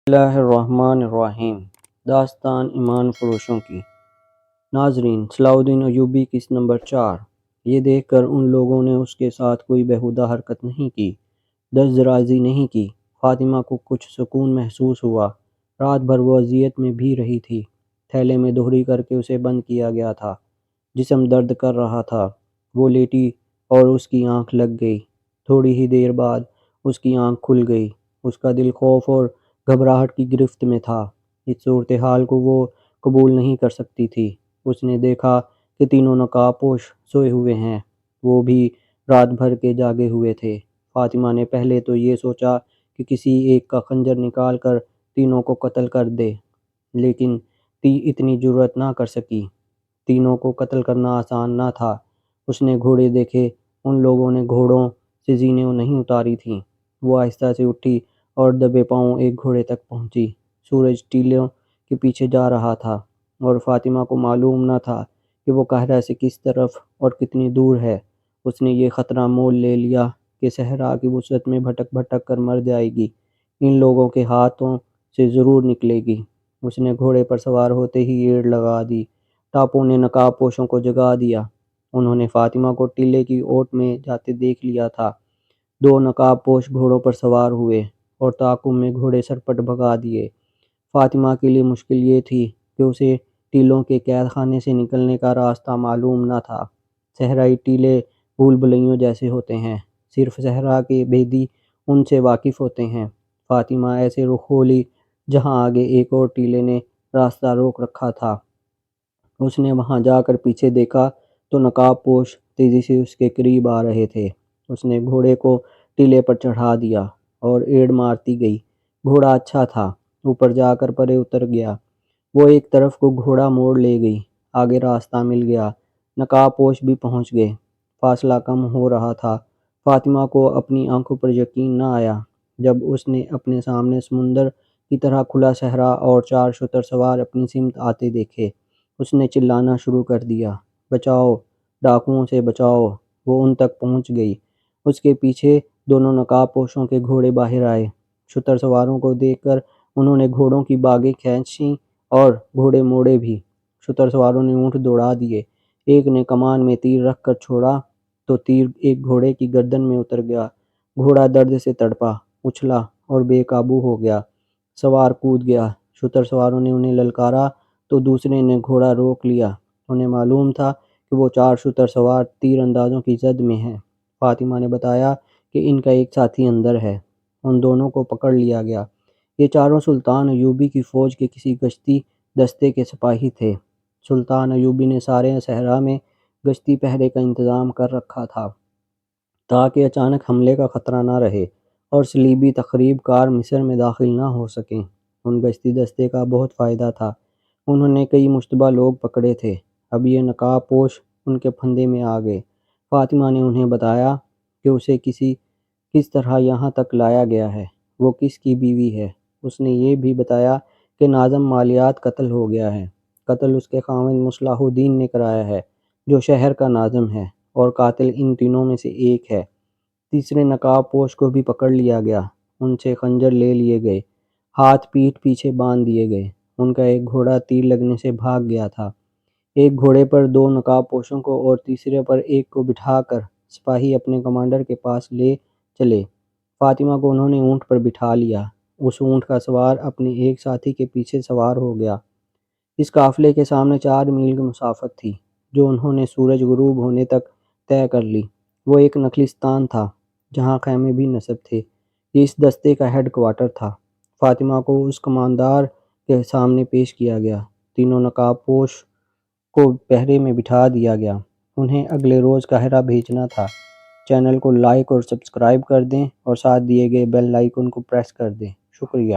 بسم اللہ الرحمن الرحیم۔ داستان ایمان فروشوں کی۔ ناظرین، صلاح الدین ایوبی قسط نمبر 4۔ یہ دیکھ کر ان لوگوں نے اس کے ساتھ کوئی بیہودہ حرکت نہیں کی، دست درازی نہیں کی۔ فاطمہ کو کچھ سکون محسوس ہوا۔ رات بھر وہ اذیت میں بھی رہی تھی۔ تھیلے میں دوہری کر کے اسے بند کیا گیا تھا۔ جسم درد کر رہا تھا۔ وہ لیٹی اور اس کی آنکھ لگ گئی۔ تھوڑی ہی دیر بعد اس کی آنکھ کھل گئی۔ اس کا دل خوف اور گھبراہٹ کی گرفت میں تھا۔ اس صورتحال کو وہ قبول نہیں کر سکتی تھی۔ اس نے دیکھا کہ تینوں نقاب پوش سوئے ہوئے ہیں۔ وہ بھی رات بھر کے جاگے ہوئے تھے۔ فاطمہ نے پہلے تو یہ سوچا کہ کسی ایک کا خنجر نکال کر تینوں کو قتل کر دے، لیکن اتنی جرأت نہ کر سکی۔ تینوں کو قتل کرنا آسان نہ تھا۔ اس نے گھوڑے دیکھے۔ ان لوگوں نے گھوڑوں سے زینیں نہیں اتاری تھیں۔ وہ آہستہ سے اٹھی اور دبے پاؤں ایک گھوڑے تک پہنچی۔ سورج ٹیلوں کے پیچھے جا رہا تھا اور فاطمہ کو معلوم نہ تھا کہ وہ قاہرہ سے کس طرف اور کتنی دور ہے۔ اس نے یہ خطرہ مول لے لیا کہ صحرا کی وسعت میں بھٹک بھٹک کر مر جائے گی، ان لوگوں کے ہاتھوں سے ضرور نکلے گی۔ اس نے گھوڑے پر سوار ہوتے ہی ایڑ لگا دی۔ ٹاپوں نے نقاب پوشوں کو جگا دیا۔ انہوں نے فاطمہ کو ٹیلے کی اوٹ میں جاتے دیکھ لیا تھا۔ دو نقاب پوش گھوڑوں پر سوار ہوئے اور تعاقب میں گھوڑے سرپٹ بھگا دیے۔ فاطمہ کے لیے مشکل یہ تھی کہ اسے ٹیلوں کے قید خانے سے نکلنے کا راستہ معلوم نہ تھا۔ صحرائی ٹیلے بھول بھلیوں جیسے ہوتے ہیں، صرف صحرا کے بھیدی ان سے واقف ہوتے ہیں۔ فاطمہ ایسے رخ کھولی جہاں آگے ایک اور ٹیلے نے راستہ روک رکھا تھا۔ اس نے وہاں جا کر پیچھے دیکھا تو نقاب پوش تیزی سے اس کے قریب آ رہے تھے۔ اس نے گھوڑے کو ٹیلے پر چڑھا دیا اور ایڑ مارتی گئی۔ گھوڑا اچھا تھا، اوپر جا کر پرے اتر گیا۔ وہ ایک طرف کو گھوڑا موڑ لے گئی۔ آگے راستہ مل گیا۔ نقاب پوش بھی پہنچ گئے۔ فاصلہ کم ہو رہا تھا۔ فاطمہ کو اپنی آنکھوں پر یقین نہ آیا جب اس نے اپنے سامنے سمندر کی طرح کھلا صحرا اور چار شتر سوار اپنی سمت آتے دیکھے۔ اس نے چلانا شروع کر دیا، بچاؤ، ڈاکوؤں سے بچاؤ۔ وہ ان تک پہنچ گئی۔ اس کے پیچھے دونوں نقاب پوشوں کے گھوڑے باہر آئے۔ شتر سواروں کو دیکھ کر انہوں نے گھوڑوں کی باگیں کھینچیں اور گھوڑے موڑے بھی۔ شتر سواروں نے اونٹ دوڑا دیے۔ ایک نے کمان میں تیر رکھ کر چھوڑا تو تیر ایک گھوڑے کی گردن میں اتر گیا۔ گھوڑا درد سے تڑپا، اچھلا اور بے قابو ہو گیا۔ سوار کود گیا۔ شتر سواروں نے انہیں للکارا تو دوسرے نے گھوڑا روک لیا۔ انہیں معلوم تھا کہ وہ چار شتر سوار تیر اندازوں کی زد میں ہیں۔ فاطمہ نے بتایا کہ ان کا ایک ساتھی اندر ہے۔ ان دونوں کو پکڑ لیا گیا۔ یہ چاروں سلطان ایوبی کی فوج کے کسی گشتی دستے کے سپاہی تھے۔ سلطان ایوبی نے سارے صحرا میں گشتی پہرے کا انتظام کر رکھا تھا تاکہ اچانک حملے کا خطرہ نہ رہے اور صلیبی تخریب کار مصر میں داخل نہ ہو سکیں۔ ان گشتی دستے کا بہت فائدہ تھا۔ انہوں نے کئی مشتبہ لوگ پکڑے تھے۔ اب یہ نقاب پوش ان کے پھندے میں آ گئے۔ فاطمہ نے انہیں بتایا کہ اسے کس طرح یہاں تک لایا گیا ہے، وہ کس کی بیوی ہے۔ اس نے یہ بھی بتایا کہ ناظم مالیات قتل ہو گیا ہے۔ قتل اس کے خاوند مصلاح الدین نے کرایا ہے، جو شہر کا ناظم ہے، اور قاتل ان تینوں میں سے ایک ہے۔ تیسرے نقاب پوش کو بھی پکڑ لیا گیا۔ ان سے خنجر لے لیے گئے، ہاتھ پیٹھ پیچھے باندھ دیے گئے۔ ان کا ایک گھوڑا تیر لگنے سے بھاگ گیا تھا۔ ایک گھوڑے پر دو نقاب پوشوں کو اور تیسرے پر ایک کو بٹھا کر سپاہی اپنے کمانڈر کے پاس لے چلے۔ فاطمہ کو انہوں نے اونٹ پر بٹھا لیا۔ اس اونٹ کا سوار اپنے ایک ساتھی کے پیچھے سوار ہو گیا۔ اس قافلے کے سامنے 4 میل کی مسافت تھی، جو انہوں نے سورج غروب ہونے تک طے کر لی۔ وہ ایک نخلستان تھا جہاں خیمے بھی نصب تھے۔ یہ اس دستے کا ہیڈ کوارٹر تھا۔ فاطمہ کو اس کماندار کے سامنے پیش کیا گیا۔ تینوں نقاب پوش کو پہرے میں بٹھا دیا گیا۔ انہیں اگلے روز قاہرہ بھیجنا تھا۔ چینل کو لائک اور سبسکرائب کر دیں اور ساتھ دیے گئے بیل آئیکن کو پریس کر دیں۔ شکریہ۔